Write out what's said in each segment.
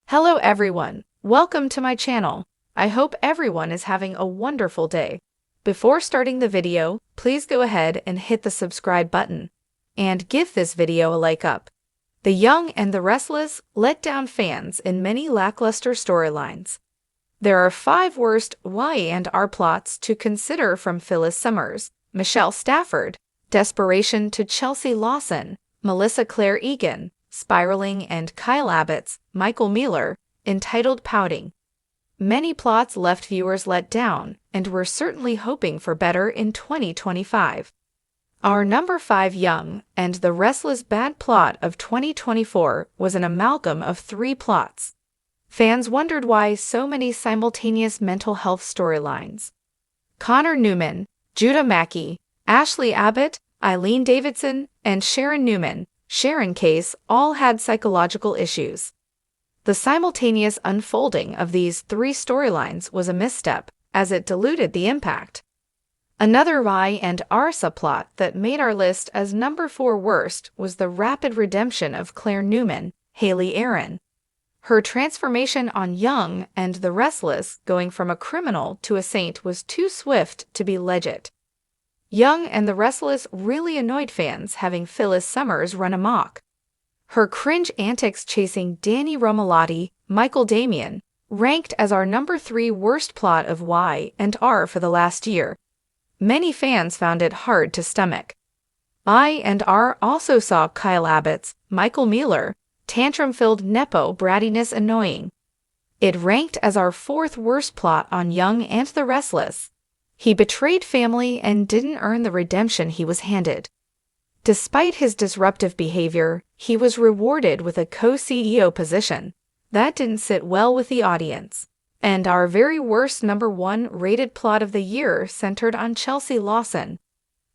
Hello everyone, welcome to my channel. I hope everyone is having a wonderful day. Before starting the video, please go ahead and hit the subscribe button and give this video a like up. The Young and the Restless let down fans in many lackluster storylines. There are 5 worst Y&R plots to consider from Phyllis Summers, Michelle Stafford, Desperation to Chelsea Lawson, Melissa Claire Egan, Spiraling, and Kyle Abbott's Michael Miller, entitled Pouting. Many plots left viewers let down, and we're certainly hoping for better in 2025. Our number 5 Young and the Restless bad plot of 2024 was an amalgam of 3 plots. Fans wondered why so many simultaneous mental health storylines. Connor Newman, Judah Mackey, Ashley Abbott, Eileen Davidson, and Sharon Newman, Sharon Case, all had psychological issues. The simultaneous unfolding of these 3 storylines was a misstep, as it diluted the impact. Another Y&R subplot that made our list as number 4 worst was the rapid redemption of Claire Newman, Haley Aaron. Her transformation on Young and the Restless, going from a criminal to a saint, was too swift to be legit. Young and the Restless really annoyed fans, having Phyllis Summers run amok. Her cringe antics chasing Danny Romalotti, Michael Damian, ranked as our number 3 worst plot of Y&R for the last year. Many fans found it hard to stomach. Y&R also saw Kyle Abbott's Michael Miller tantrum-filled nepo brattiness annoying. It ranked as our 4th worst plot on Young and the Restless. He betrayed family and didn't earn the redemption he was handed. Despite his disruptive behavior, he was rewarded with a co-CEO position. That didn't sit well with the audience. And our very worst number 1 rated plot of the year centered on Chelsea Lawson.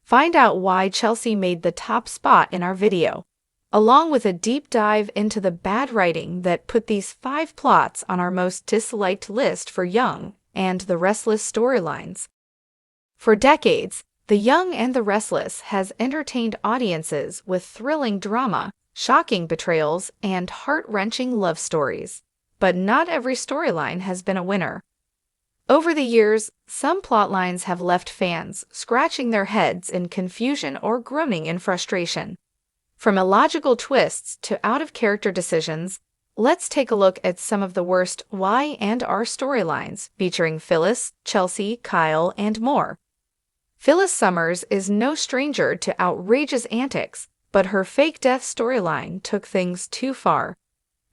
Find out why Chelsea made the top spot in our video, along with a deep dive into the bad writing that put these 5 plots on our most disliked list for Young and the Restless storylines. For decades, The Young and the Restless has entertained audiences with thrilling drama, shocking betrayals, and heart-wrenching love stories. But not every storyline has been a winner. Over the years, some plotlines have left fans scratching their heads in confusion or groaning in frustration. From illogical twists to out-of-character decisions, let's take a look at some of the worst Y&R storylines featuring Phyllis, Chelsea, Kyle, and more. Phyllis Summers is no stranger to outrageous antics, but her fake death storyline took things too far.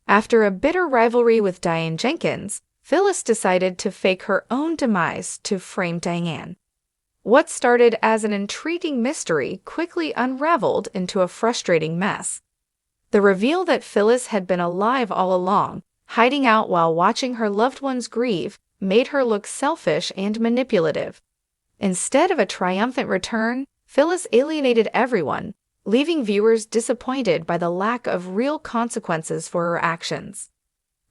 After a bitter rivalry with Diane Jenkins, Phyllis decided to fake her own demise to frame Diane. What started as an intriguing mystery quickly unraveled into a frustrating mess. The reveal that Phyllis had been alive all along, hiding out while watching her loved ones grieve, made her look selfish and manipulative. Instead of a triumphant return, Phyllis alienated everyone, leaving viewers disappointed by the lack of real consequences for her actions.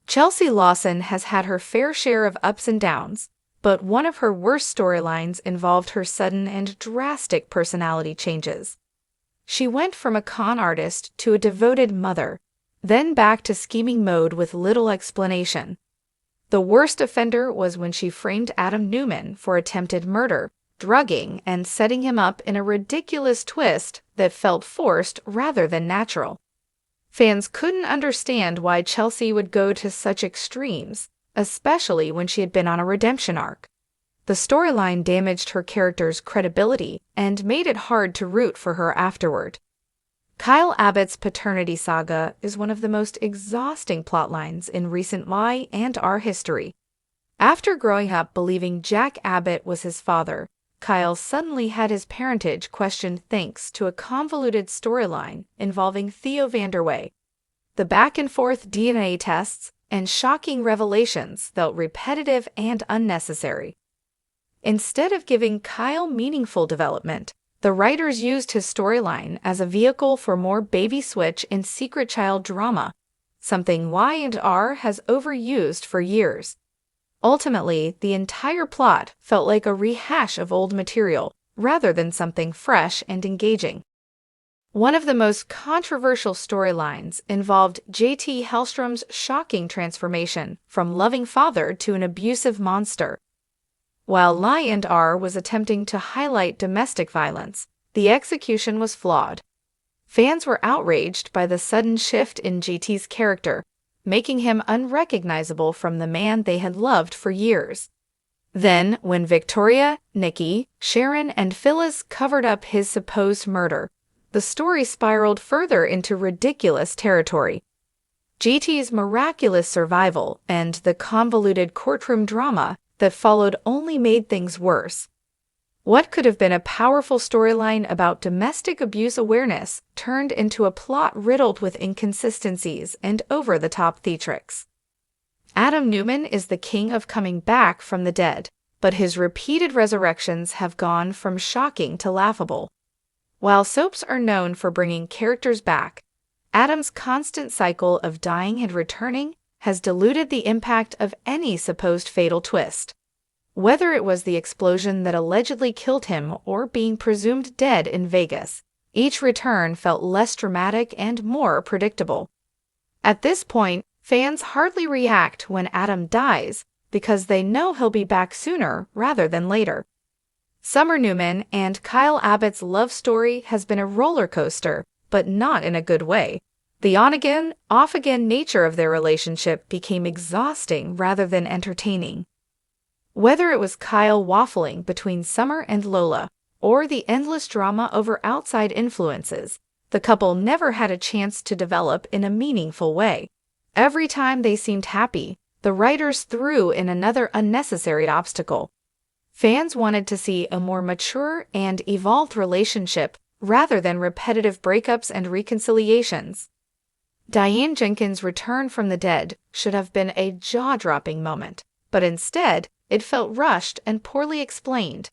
Chelsea Lawson has had her fair share of ups and downs, but one of her worst storylines involved her sudden and drastic personality changes. She went from a con artist to a devoted mother, then back to scheming mode with little explanation. The worst offender was when she framed Adam Newman for attempted murder, drugging, and setting him up in a ridiculous twist that felt forced rather than natural. Fans couldn't understand why Chelsea would go to such extremes, especially when she had been on a redemption arc. The storyline damaged her character's credibility and made it hard to root for her afterward. Kyle Abbott's paternity saga is one of the most exhausting plotlines in recent Y&R history. After growing up believing Jack Abbott was his father, Kyle suddenly had his parentage questioned thanks to a convoluted storyline involving Theo Vanderway. The back-and-forth DNA tests and shocking revelations felt repetitive and unnecessary. Instead of giving Kyle meaningful development, the writers used his storyline as a vehicle for more baby switch and secret child drama, something Y&R has overused for years. Ultimately, the entire plot felt like a rehash of old material, rather than something fresh and engaging. One of the most controversial storylines involved J.T. Hellstrom's shocking transformation from loving father to an abusive monster. While Y&R was attempting to highlight domestic violence, the execution was flawed. Fans were outraged by the sudden shift in J.T.'s character, making him unrecognizable from the man they had loved for years. Then, when Victoria, Nikki, Sharon, and Phyllis covered up his supposed murder, the story spiraled further into ridiculous territory. J.T.'s miraculous survival and the convoluted courtroom drama that followed only made things worse. What could have been a powerful storyline about domestic abuse awareness turned into a plot riddled with inconsistencies and over-the-top theatrics. Adam Newman is the king of coming back from the dead, but his repeated resurrections have gone from shocking to laughable. While soaps are known for bringing characters back, Adam's constant cycle of dying and returning has diluted the impact of any supposed fatal twist. Whether it was the explosion that allegedly killed him or being presumed dead in Vegas, each return felt less dramatic and more predictable. At this point, fans hardly react when Adam dies because they know he'll be back sooner rather than later. Summer Newman and Kyle Abbott's love story has been a roller coaster, but not in a good way. The on-again, off-again nature of their relationship became exhausting rather than entertaining. Whether it was Kyle waffling between Summer and Lola, or the endless drama over outside influences, the couple never had a chance to develop in a meaningful way. Every time they seemed happy, the writers threw in another unnecessary obstacle. Fans wanted to see a more mature and evolved relationship rather than repetitive breakups and reconciliations. Diane Jenkins' return from the dead should have been a jaw-dropping moment, but instead, it felt rushed and poorly explained.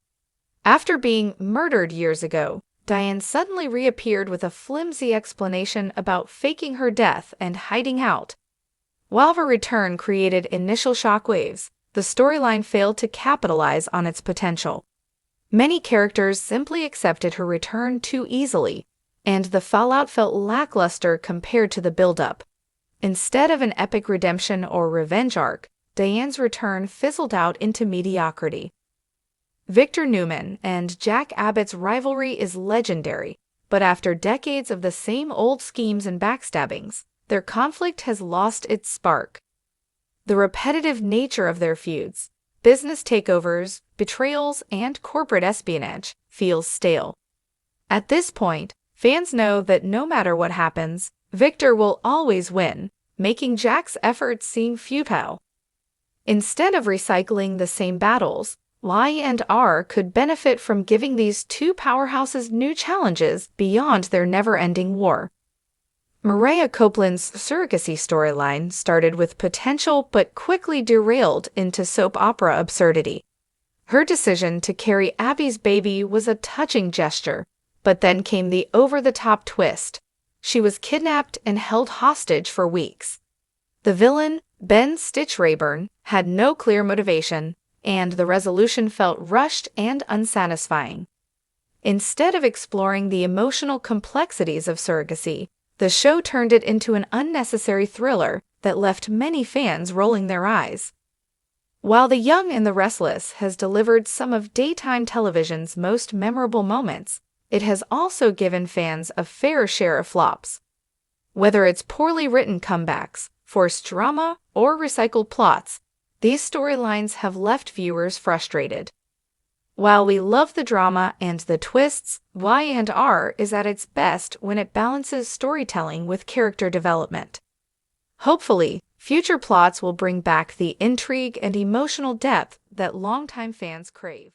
After being murdered years ago, Diane suddenly reappeared with a flimsy explanation about faking her death and hiding out. While her return created initial shockwaves, the storyline failed to capitalize on its potential. Many characters simply accepted her return too easily, and the fallout felt lackluster compared to the build-up. Instead of an epic redemption or revenge arc, Diane's return fizzled out into mediocrity. Victor Newman and Jack Abbott's rivalry is legendary, but after decades of the same old schemes and backstabbings, their conflict has lost its spark. The repetitive nature of their feuds, business takeovers, betrayals, and corporate espionage feels stale. At this point, fans know that no matter what happens, Victor will always win, making Jack's efforts seem futile. Instead of recycling the same battles, Y&R could benefit from giving these two powerhouses new challenges beyond their never-ending war. Maria Copeland's surrogacy storyline started with potential but quickly derailed into soap opera absurdity. Her decision to carry Abby's baby was a touching gesture, but then came the over-the-top twist. She was kidnapped and held hostage for weeks. The villain, Ben Stitch Rayburn, had no clear motivation, and the resolution felt rushed and unsatisfying. Instead of exploring the emotional complexities of surrogacy, the show turned it into an unnecessary thriller that left many fans rolling their eyes. While The Young and the Restless has delivered some of daytime television's most memorable moments, it has also given fans a fair share of flops. Whether it's poorly written comebacks, forced drama, or recycled plots, these storylines have left viewers frustrated. While we love the drama and the twists, Y&R is at its best when it balances storytelling with character development. Hopefully, future plots will bring back the intrigue and emotional depth that longtime fans crave.